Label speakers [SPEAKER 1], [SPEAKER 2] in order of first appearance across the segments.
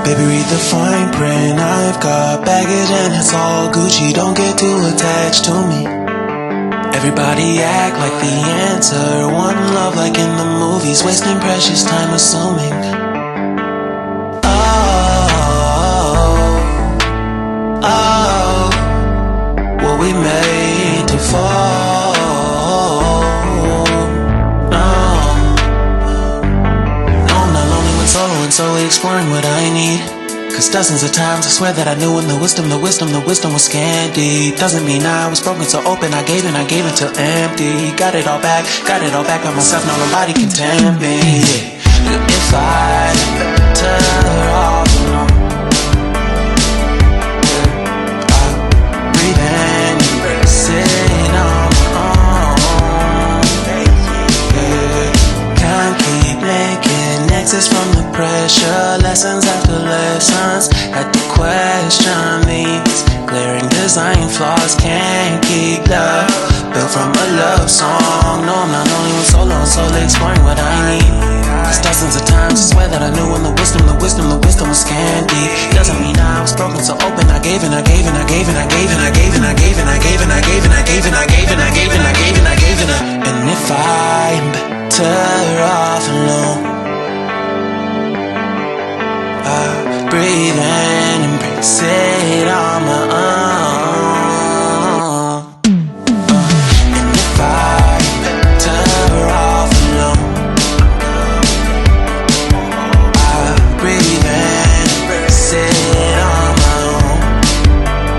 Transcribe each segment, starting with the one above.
[SPEAKER 1] Baby, read the fine print. I've got baggage and it's all Gucci. Don't get too attached to me. Everybody act like the answer. One love like in the movies. Wasting precious time assuming. Oh, what we made to fall. No, I'm not lonely when solo and solely exploring what I need. Cause dozens of times I swear that I knew when the wisdom was scanty. Doesn't mean I was broken so open, I gave it till empty. Got it all back by myself, now nobody can tempt me. If I turn off alone, breathe in, embrace it on my own. Can't keep making exits from the pressure. Lessons after lessons, had to question these glaring design flaws. Can't keep love built from a love song. No, I'm not only with solo and solely exploring what I need. Cause dozens of times I swear that I knew when the wisdom was scanty. Doesn't mean I was broken so open, I gave it. And if I'm better off alone, breathe in, embrace it on my own. And if I'm better off alone, breathe in, embrace it on my own,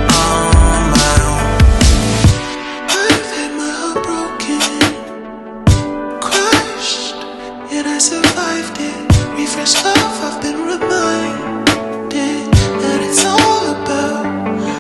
[SPEAKER 1] on my own. I've had my heart broken, crushed, yet I survived it. Refreshed